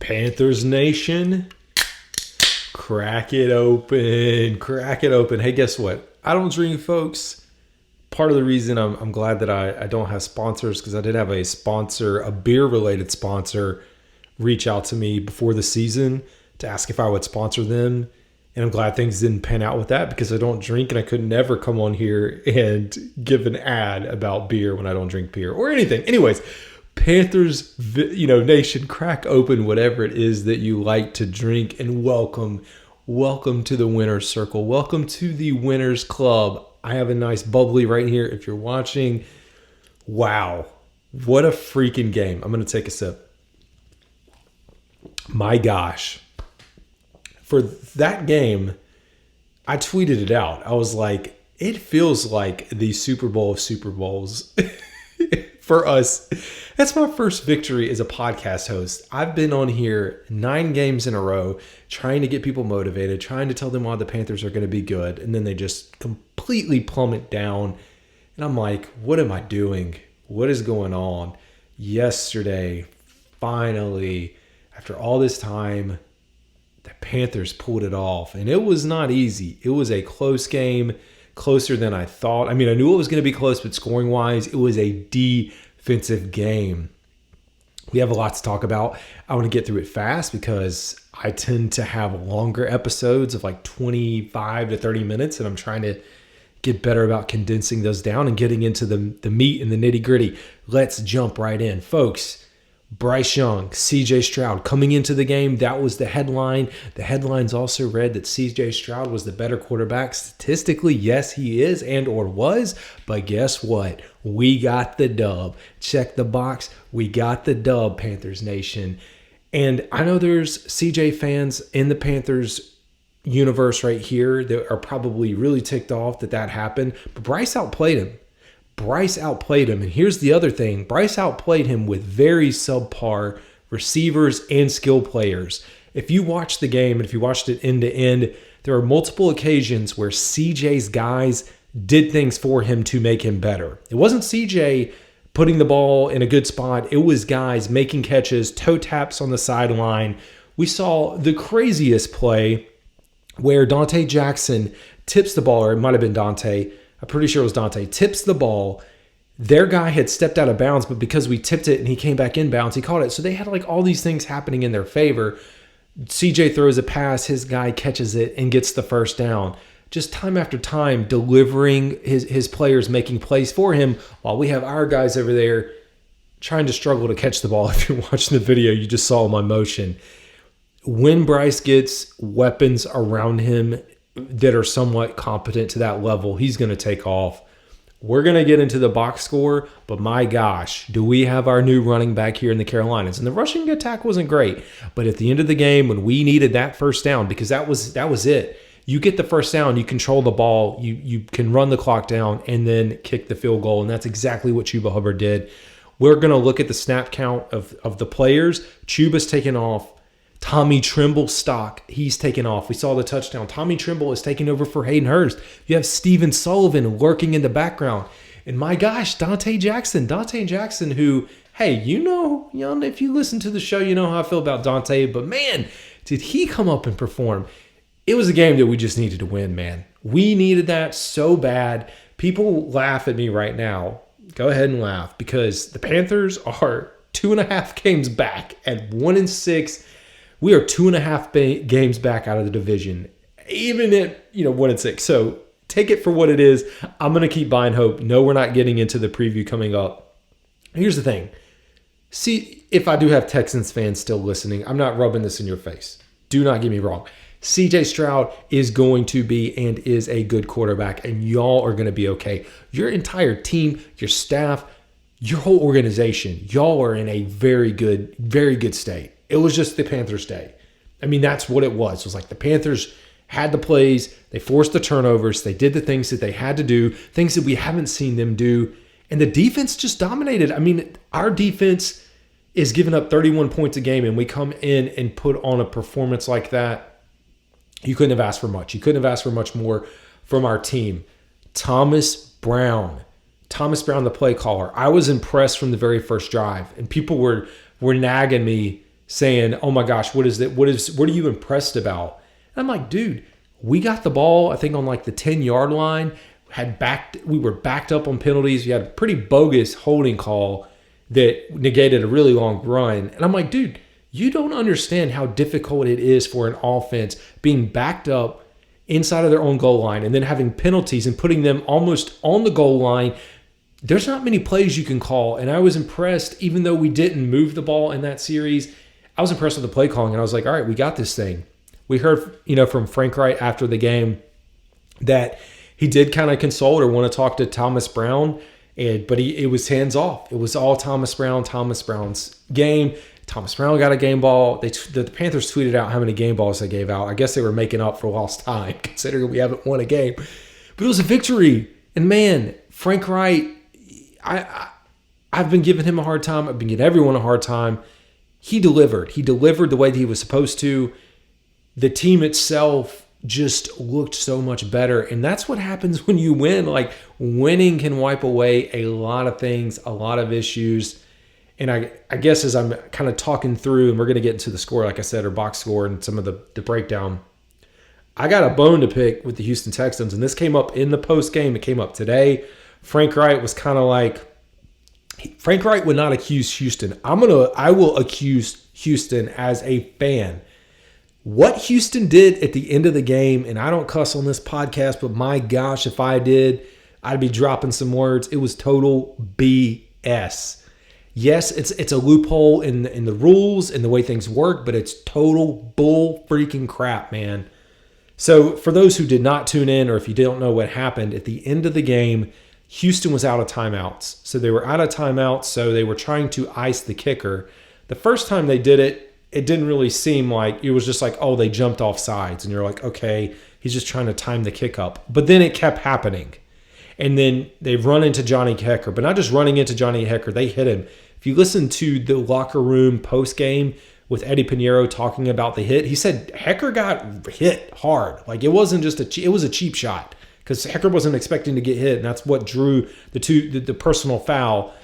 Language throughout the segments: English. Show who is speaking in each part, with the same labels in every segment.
Speaker 1: Panthers Nation, crack it open. Crack it open. Hey, guess what? I don't drink, folks. Part of the reason I'm glad that I don't have sponsors, because I did have a sponsor, a beer-related sponsor, reach out to me before the season to ask if I would sponsor them. And I'm glad things didn't pan out with that, because I don't drink and I could never come on here and give an ad about beer when I don't drink beer or anything. Anyways, Panthers, Nation, crack open whatever it is that you like to drink, and welcome to the Winners Circle. Welcome to the Winners Club. I have a nice bubbly right here if you're watching. Wow, what a freaking game. I'm going to take a sip. My gosh. For that game, I tweeted it out. I was like, it feels like the Super Bowl of Super Bowls for us. That's my first victory as a podcast host. I've been on here 9 games in a row trying to get people motivated, trying to tell them why the Panthers are going to be good, and then they just completely plummet down. And I'm like, what am I doing? What is going on? Yesterday, finally, after all this time, the Panthers pulled it off, and it was not easy. It was a close game, closer than I thought. I mean, I knew it was going to be close, but scoring-wise, it was a defensive game. We have a lot to talk about. I want to get through it fast because I tend to have longer episodes of like 25 to 30 minutes, and I'm trying to get better about condensing those down and getting into the meat and the nitty-gritty. Let's jump right in. Folks, Bryce Young, CJ Stroud coming into the game, that was the headline. The headlines also read that CJ Stroud was the better quarterback. Statistically, yes, he is and or was, but guess what? We got the dub. Check the box. We got the dub, Panthers Nation. And I know there's CJ fans in the Panthers universe right here that are probably really ticked off that happened, but Bryce outplayed him. And here's the other thing. Bryce outplayed him with very subpar receivers and skill players. If you watch the game, and if you watched it end to end, there are multiple occasions where CJ's guys did things for him to make him better. It wasn't CJ putting the ball in a good spot. It was guys making catches, toe taps on the sideline. We saw the craziest play where Dante Jackson tips the ball, or it might have been Dante. I'm pretty sure it was Dante, tips the ball. Their guy had stepped out of bounds, but because we tipped it and he came back in bounds, he caught it. So they had like all these things happening in their favor. CJ throws a pass, his guy catches it and gets the first down. Just time after time, delivering his players, making plays for him, while we have our guys over there trying to struggle to catch the ball. If you're watching the video, you just saw my motion. When Bryce gets weapons around him that are somewhat competent to that level, he's going to take off. We're going to get into the box score, but my gosh, do we have our new running back here in the Carolinas? And the rushing attack wasn't great, but at the end of the game, when we needed that first down, because that was it. You get the first down, you control the ball, you can run the clock down, and then kick the field goal, and that's exactly what Chuba Hubbard did. We're going to look at the snap count of the players. Chuba's taken off. Tommy Tremble stock, he's taken off. We saw the touchdown. Tommy Tremble is taking over for Hayden Hurst. You have Steven Sullivan lurking in the background. And my gosh, Dante Jackson, who, hey, if you listen to the show, you know how I feel about Dante. But man, did he come up and perform. It was a game that we just needed to win, man. We needed that so bad. People laugh at me right now. Go ahead and laugh, because the Panthers are 2.5 games back at 1-6. We are 2.5 games back out of the division, even at 1-6. So take it for what it is. I'm going to keep buying hope. No, we're not getting into the preview coming up. Here's the thing. See, if I do have Texans fans still listening, I'm not rubbing this in your face. Do not get me wrong. CJ Stroud is going to be and is a good quarterback, and y'all are going to be okay. Your entire team, your staff, your whole organization, y'all are in a very good state. It was just the Panthers' day. I mean, that's what it was. It was like the Panthers had the plays, they forced the turnovers, they did the things that they had to do, things that we haven't seen them do, and the defense just dominated. I mean, our defense is giving up 31 points a game, and we come in and put on a performance like that. You couldn't have asked for much. You couldn't have asked for much more from our team. Thomas Brown, the play caller. I was impressed from the very first drive, and people were nagging me saying, "Oh my gosh, what is it? What are you impressed about?" And I'm like, dude, we got the ball, I think on like the 10-yard line, we were backed up on penalties. We had a pretty bogus holding call that negated a really long run. And I'm like, dude, you don't understand how difficult it is for an offense being backed up inside of their own goal line and then having penalties and putting them almost on the goal line. There's not many plays you can call. And I was impressed, even though we didn't move the ball in that series, I was impressed with the play calling. And I was like, all right, we got this thing. We heard, from Frank Wright after the game that he did kind of consult or want to talk to Thomas Brown, but it was hands off. It was all Thomas Brown's game. Thomas Brown got a game ball. The Panthers tweeted out how many game balls they gave out. I guess they were making up for lost time, considering we haven't won a game. But it was a victory. And man, Frank Wright, I've been giving him a hard time. I've been giving everyone a hard time. He delivered. He delivered the way that he was supposed to. The team itself just looked so much better. And that's what happens when you win. Like, winning can wipe away a lot of things, a lot of issues. And I guess as I'm kind of talking through, and we're going to get into the score, like I said, or box score and some of the breakdown, I got a bone to pick with the Houston Texans. And this came up in the post game. It came up today. Frank Wright was kind of like, Frank Wright would not accuse Houston. I will accuse Houston as a fan. What Houston did at the end of the game, and I don't cuss on this podcast, but my gosh, if I did, I'd be dropping some words. It was total BS. Yes, it's a loophole in the rules and the way things work, but it's total bull freaking crap, man. So for those who did not tune in, or if you don't know what happened, at the end of the game, Houston was out of timeouts. So they were out of timeouts, so they were trying to ice the kicker. The first time they did it, it didn't really seem like, it was just like, oh, they jumped off sides. And you're like, okay, he's just trying to time the kick up. But then it kept happening. And then they've run into Johnny Hecker. But not just running into Johnny Hecker, they hit him. If you listen to the locker room post-game with Eddie Pinheiro talking about the hit, he said Hecker got hit hard. Like, it wasn't just it was a cheap shot. Because Hecker wasn't expecting to get hit. And that's what drew the personal foul.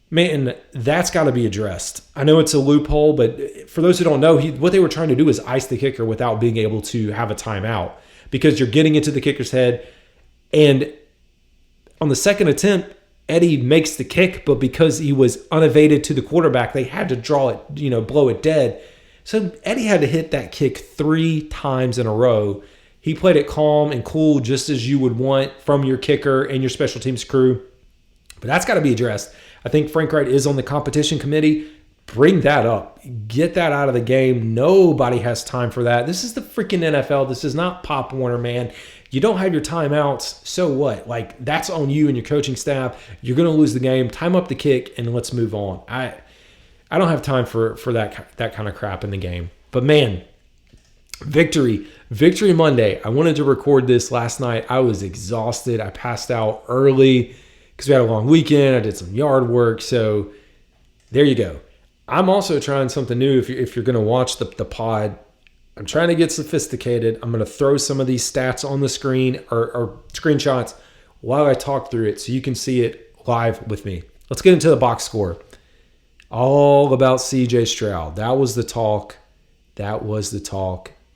Speaker 1: Man, that's got to be addressed. I know it's a loophole, but for those who don't know, what they were trying to do is ice the kicker without being able to have a timeout, because you're getting into the kicker's head. And on the second attempt, Eddie makes the kick, but because he was unevaded to the quarterback, they had to draw it, blow it dead. So Eddie had to hit that kick 3 times in a row. He played it calm and cool, just as you would want from your kicker and your special teams crew. But that's got to be addressed. I think Frank Wright is on the competition committee. Bring that up. Get that out of the game. Nobody has time for that. This is the freaking NFL. This is not Pop Warner, man. You don't have your timeouts. So what? Like, that's on you and your coaching staff. You're going to lose the game. Time up the kick and let's move on. I don't have time for that kind of crap in the game. But man, victory Monday. I wanted to record this last night. I was exhausted. I passed out early because we had a long weekend. I did some yard work. So there you go. I'm also trying something new. If you're going to watch the pod, I'm trying to get sophisticated. I'm going to throw some of these stats on the screen or screenshots while I talk through it so you can see it live with me. Let's get into the box score. All about CJ Stroud. That was the talk.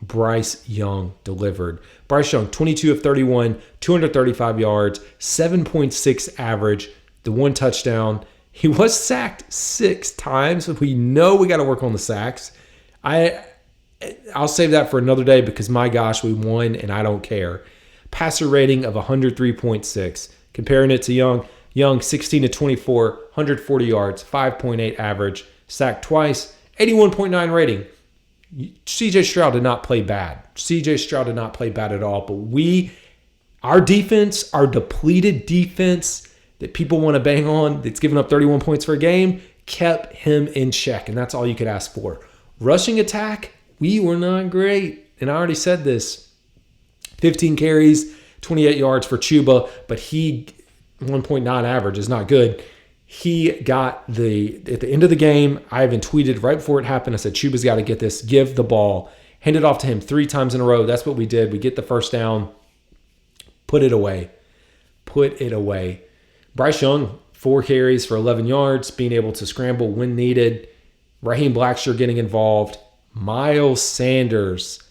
Speaker 1: Bryce Young delivered. Bryce Young, 22 of 31, 235 yards, 7.6 average, the 1 touchdown. He was sacked 6 times. We know we got to work on the sacks. I'll save that for another day because, my gosh, we won and I don't care. Passer rating of 103.6. Comparing it to Young, 16 to 24, 140 yards, 5.8 average, sacked twice, 81.9 rating. CJ Stroud did not play bad. CJ Stroud did not play bad at all. But our defense, our depleted defense that people want to bang on, that's giving up 31 points per game, kept him in check. And that's all you could ask for. Rushing attack, we were not great. And I already said this. 15 carries, 28 yards for Chuba, but 1.9 average is not good. He got at the end of the game, I even tweeted right before it happened, I said, Chuba's got to get this, give the ball, hand it off to him 3 times in a row. That's what we did. We get the first down, put it away. Bryce Young, 4 carries for 11 yards, being able to scramble when needed. Raheem Blackshear getting involved. Miles Sanders.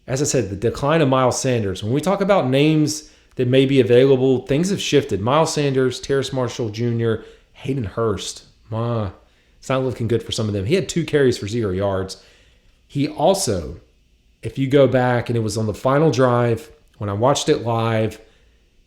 Speaker 1: As I said, the decline of Miles Sanders. When we talk about names that may be available, things have shifted. Miles Sanders, Terrace Marshall Jr., Hayden Hurst. It's not looking good for some of them. He had 2 carries for 0 yards. He also, if you go back, and it was on the final drive, when I watched it live,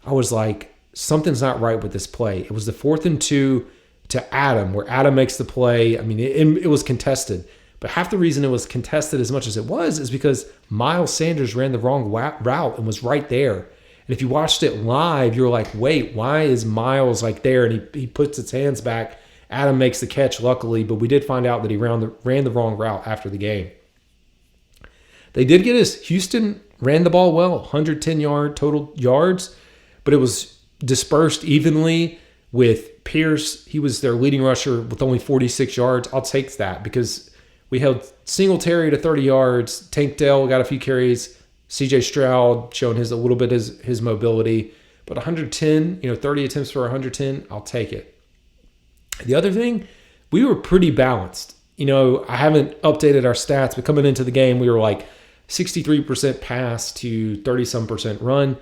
Speaker 1: I was like, something's not right with this play. It was the 4th and 2 to Adam, where Adam makes the play. I mean, it was contested. But half the reason it was contested as much as it was is because Miles Sanders ran the wrong route and was right there. And if you watched it live, you're like, wait, why is Miles like there? And he puts his hands back. Adam makes the catch, luckily, but we did find out that he ran the wrong route after the game. They did get us. Houston ran the ball well, 110 total yards, but it was dispersed evenly with Pierce. He was their leading rusher with only 46 yards. I'll take that because we held Singletary to 30 yards. Tank Dell got a few carries. CJ Stroud showing a little bit his mobility. But 110, 30 attempts for 110, I'll take it. The other thing, we were pretty balanced. I haven't updated our stats, but coming into the game, we were like 63% pass to 30-some% run.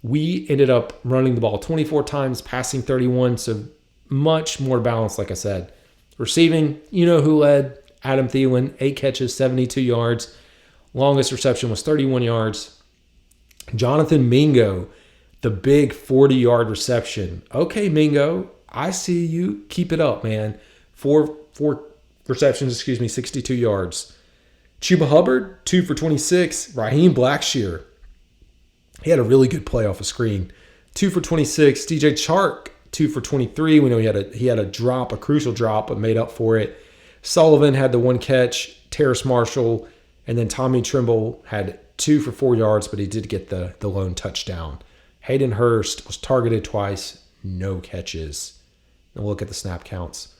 Speaker 1: We ended up running the ball 24 times, passing 31, so much more balanced, like I said. Receiving, who led? Adam Thielen, 8 catches, 72 yards. Longest reception was 31 yards. Jonathan Mingo, the big 40-yard reception. Okay, Mingo, I see you. Keep it up, man. Four receptions, 62 yards. Chuba Hubbard, 2 for 26. Raheem Blackshear, he had a really good play off a screen. 2 for 26. DJ Chark, 2 for 23. We know he had a drop, a crucial drop, but made up for it. Sullivan had the 1 catch. Terrace Marshall, and then Tommy Trimble had 2 for 4 yards, but he did get the lone touchdown. Hayden Hurst was targeted twice, no catches. And we'll look at the snap counts.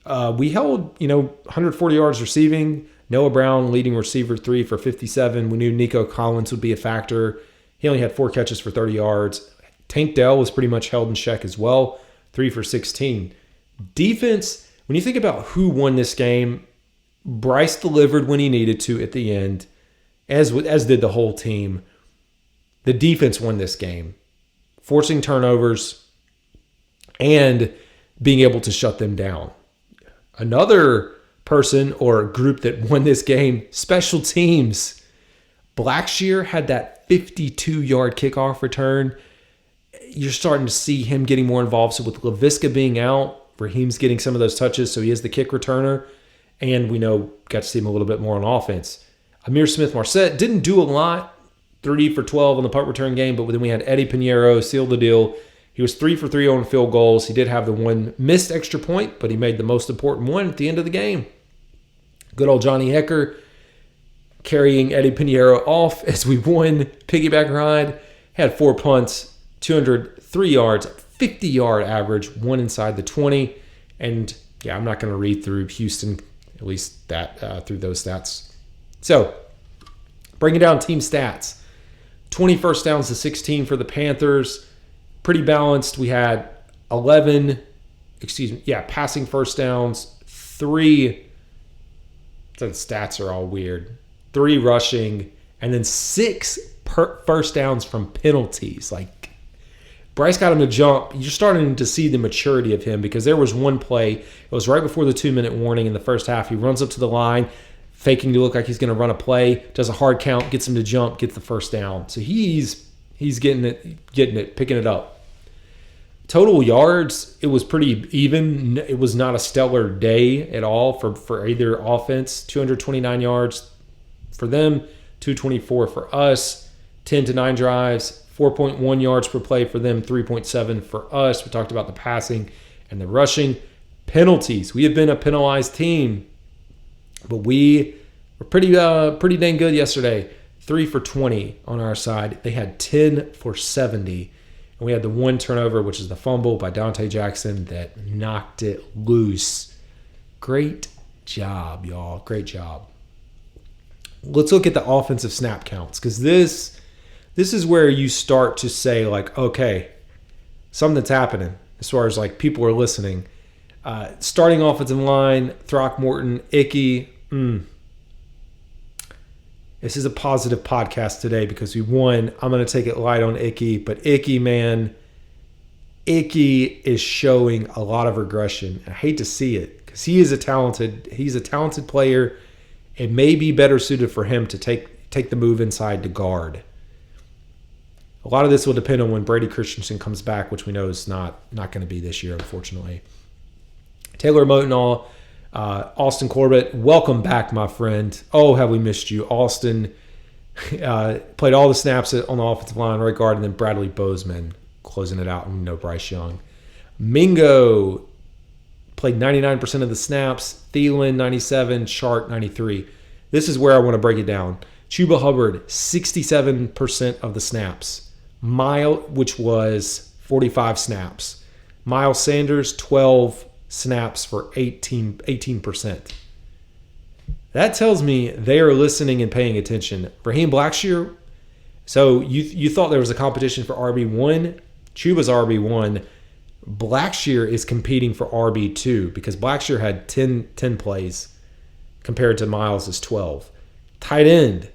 Speaker 1: We held, 140 yards receiving. Noah Brown, leading receiver, 3 for 57. We knew Nico Collins would be a factor. He only had 4 catches for 30 yards. Tank Dell was pretty much held in check as well, 3 for 16. Defense, when you think about who won this game, Bryce delivered when he needed to at the end, as did the whole team. The defense won this game, forcing turnovers and being able to shut them down. Another person or group that won this game, special teams. Blackshear had that 52-yard kickoff return. You're starting to see him getting more involved. So with LaVisca being out, Raheem's getting some of those touches, so he is the kick returner. And we got to see him a little bit more on offense. Amir Smith-Marset didn't do a lot, 3 for 12 on the punt return game, but then we had Eddie Pinheiro seal the deal. He was 3 for 3 on field goals. He did have the 1 missed extra point, but he made the most important one at the end of the game. Good old Johnny Hecker carrying Eddie Pinheiro off as we won. Piggyback ride. Had 4 punts, 203 yards, 50-yard average, 1 inside the 20. And yeah, I'm not going to read through Houston, at least that through those stats. So, breaking down team stats. 20 first downs to 16 for the Panthers. Pretty balanced. We had passing first downs, 3. The stats are all weird. 3 rushing, and then 6 first downs from penalties. Like, Bryce got him to jump. You're starting to see the maturity of him because there was one play. It was right before the 2-minute warning in the first half. He runs up to the line, faking to look like he's going to run a play, does a hard count, gets him to jump, gets the first down. So he's getting it, picking it up. Total yards, it was pretty even. It was not a stellar day at all for either offense. 229 yards for them, 224 for us. 10-9 drives, 4.1 yards per play for them, 3.7 for us. We talked about the passing and the rushing. Penalties, we have been a penalized team, but we were pretty dang good yesterday. 3 for 20 on our side. They had 10 for 70. And we had the 1 turnover, which is the fumble by Dante Jackson that knocked it loose. Great job, y'all. Great job. Let's look at the offensive snap counts, because this is where you start to say, like, okay, something's happening as far as, like, people are listening. Starting offensive line, Throckmorton, Icky. This is a positive podcast today because we won. I'm going to take it light on Icky. But Icky, man, Icky is showing a lot of regression. I hate to see it because he's a talented player. It may be better suited for him to take the move inside to guard. A lot of this will depend on when Brady Christensen comes back, which we know is not going to be this year, unfortunately. Taylor Motenall, Austin Corbett, welcome back, my friend. Oh, have we missed you. Austin played all the snaps on the offensive line, right guard, and then Bradley Bozeman closing it out, and we know Bryce Young. Mingo played 99% of the snaps. Thielen, 97. Shark, 93. This is where I want to break it down. Chuba Hubbard, 67% of the snaps. Which was 45 snaps. Miles Sanders, 12 snaps for 18%. That tells me they are listening and paying attention. Raheem Blackshear, so you thought there was a competition for RB1. Chuba's RB1. Blackshear is competing for RB2 because Blackshear had 10 plays compared to Miles' 12. Tight end,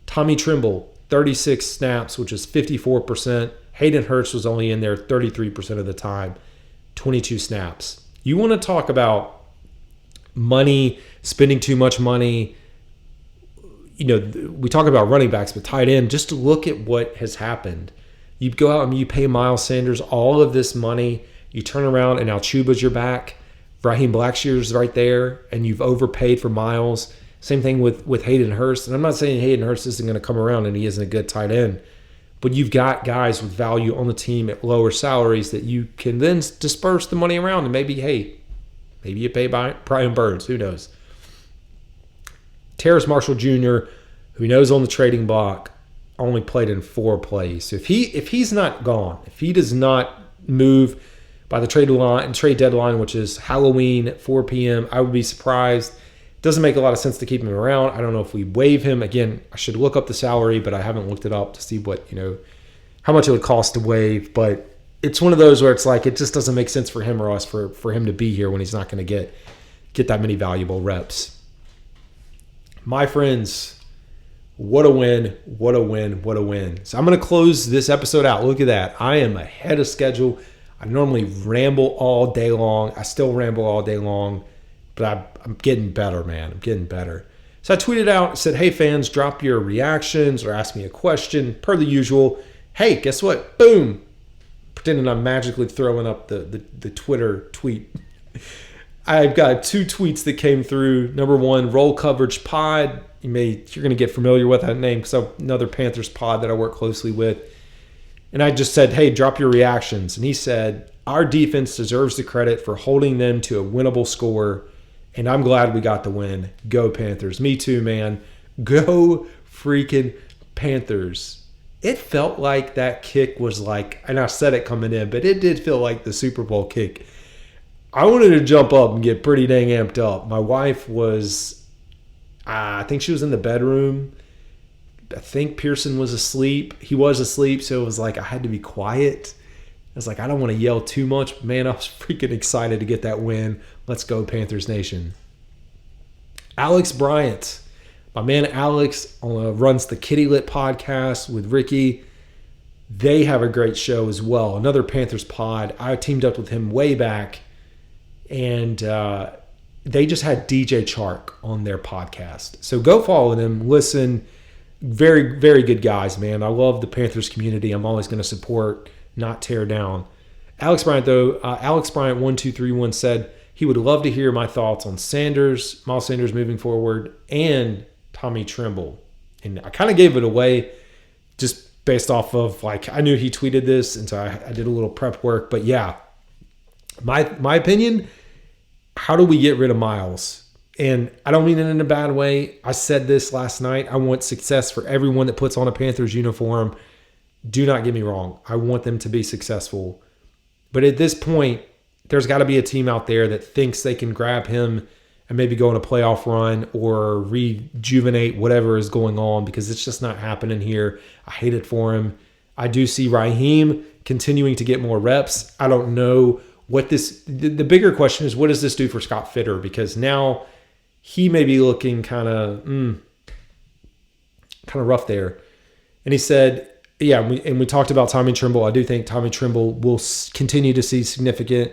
Speaker 1: Tommy Trimble, 36 snaps, which is 54%. Hayden Hurst was only in there 33% of the time, 22 snaps. You want to talk about money, spending too much money. We talk about running backs, but tight end, just to look at what has happened. You go out and you pay Miles Sanders all of this money. You turn around and now Chuba's your back. Raheem Blackshear's right there, and you've overpaid for Miles. Same thing with Hayden Hurst. And I'm not saying Hayden Hurst isn't going to come around and he isn't a good tight end. But you've got guys with value on the team at lower salaries that you can then disperse the money around. And maybe you pay Brian Burns. Who knows? Terrace Marshall Jr., who knows on the trading block, only played in 4 plays. So if he's not gone, if he does not move by the trade deadline, which is Halloween at 4 p.m., I would be surprised. Doesn't make a lot of sense to keep him around. I don't know if we waive him. Again, I should look up the salary, but I haven't looked it up to see how much it would cost to waive. But it's one of those where it's like it just doesn't make sense for him or us for him to be here when he's not going to get that many valuable reps. My friends, what a win, what a win, what a win. So I'm going to close this episode out. Look at that. I am ahead of schedule. I normally ramble all day long. I still ramble all day long. But I'm getting better, man. I'm getting better. So I tweeted out, said, hey, fans, drop your reactions or ask me a question. Per the usual. Hey, guess what? Boom. Pretending I'm magically throwing up the Twitter tweet. I've got 2 tweets that came through. Number 1, Roll Coverage Pod. You're going to get familiar with that name because another Panthers pod that I work closely with. And I just said, hey, drop your reactions. And he said, our defense deserves the credit for holding them to a winnable score. And I'm glad we got the win. Go Panthers. Me too, man. Go freaking Panthers. It felt like that kick was like, and I said it coming in, but it did feel like the Super Bowl kick. I wanted to jump up and get pretty dang amped up. My wife was, I think she was in the bedroom. I think Pearson was asleep. He was asleep, so it was like I had to be quiet. I was like, I don't want to yell too much. Man, I was freaking excited to get that win. Let's go, Panthers Nation. Alex Bryant. My man Alex runs the Kitty Lit podcast with Ricky. They have a great show as well. Another Panthers pod. I teamed up with him way back. And they just had DJ Chark on their podcast. So go follow them. Listen. Very, very good guys, man. I love the Panthers community. I'm always going to support, not tear down. Alex Bryant 1231 said he would love to hear my thoughts on Miles Sanders moving forward, and Tommy Trimble. And I kind of gave it away just based off of, I knew he tweeted this, and so I did a little prep work. But yeah, my opinion, how do we get rid of Miles? And I don't mean it in a bad way. I said this last night. I want success for everyone that puts on a Panthers uniform. Do not get me wrong. I want them to be successful. But at this point, there's got to be a team out there that thinks they can grab him and maybe go on a playoff run or rejuvenate whatever is going on, because it's just not happening here. I hate it for him. I do see Raheem continuing to get more reps. I don't know the bigger question is, what does this do for Scott Fitter? Because now he may be looking kind of rough there. And he said, yeah, we talked about Tommy Tremble. I do think Tommy Tremble will continue to see significant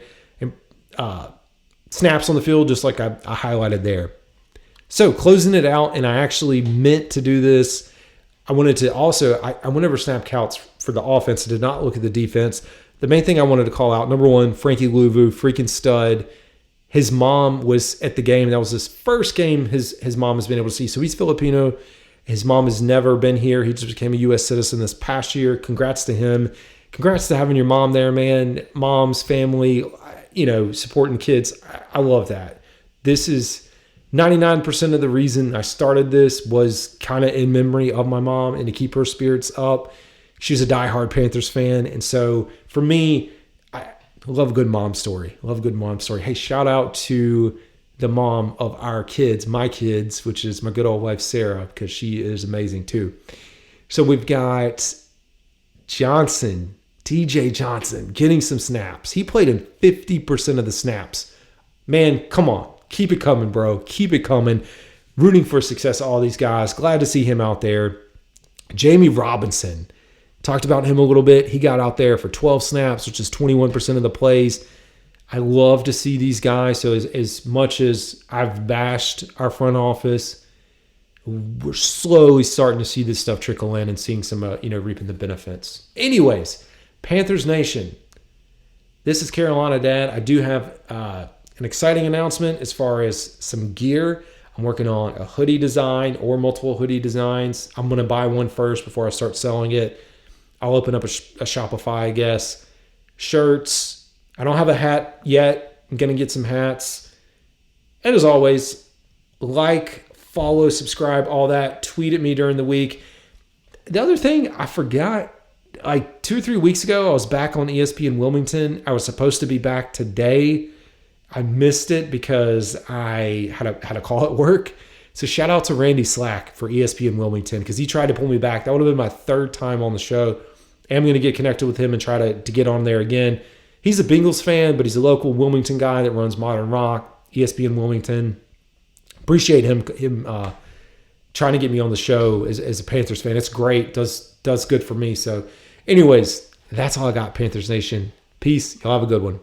Speaker 1: snaps on the field, just like I highlighted there. So closing it out, and I actually meant to do this. I wanted to also, I went over snap counts for the offense. I did not look at the defense. The main thing I wanted to call out, number one, Frankie Louvu, freaking stud. His mom was at the game. That was his first game his mom has been able to see. So he's Filipino. His mom has never been here. He just became a U.S. citizen this past year. Congrats to him. Congrats to having your mom there, man. Mom's family, supporting kids. I love that. This is 99% of the reason I started this was kind of in memory of my mom and to keep her spirits up. She's a diehard Panthers fan. And so for me, I love a good mom story. Hey, shout out to the mom of our kids, my kids, which is my good old wife, Sarah, because she is amazing too. So we've got TJ Johnson, getting some snaps. He played in 50% of the snaps. Man, come on. Keep it coming, bro. Keep it coming. Rooting for success, all these guys. Glad to see him out there. Jamie Robinson. Talked about him a little bit. He got out there for 12 snaps, which is 21% of the plays. I love to see these guys. So as much as I've bashed our front office, we're slowly starting to see this stuff trickle in and seeing some, reaping the benefits. Anyways, Panthers Nation. This is Carolina Dad. I do have an exciting announcement as far as some gear. I'm working on a hoodie design or multiple hoodie designs. I'm going to buy one first before I start selling it. I'll open up a Shopify, I guess. Shirts. I don't have a hat yet. I'm going to get some hats. And as always, follow, subscribe, all that. Tweet at me during the week. The other thing I forgot, 2 or 3 weeks ago, I was back on ESPN Wilmington. I was supposed to be back today. I missed it because I had a call at work. So shout out to Randy Slack for ESPN Wilmington because he tried to pull me back. That would have been my third time on the show. I'm going to get connected with him and try to get on there again. He's a Bengals fan, but he's a local Wilmington guy that runs Modern Rock, ESPN Wilmington. Appreciate him trying to get me on the show as a Panthers fan. It's great. Does good for me. So anyways, that's all I got, Panthers Nation. Peace. Y'all have a good one.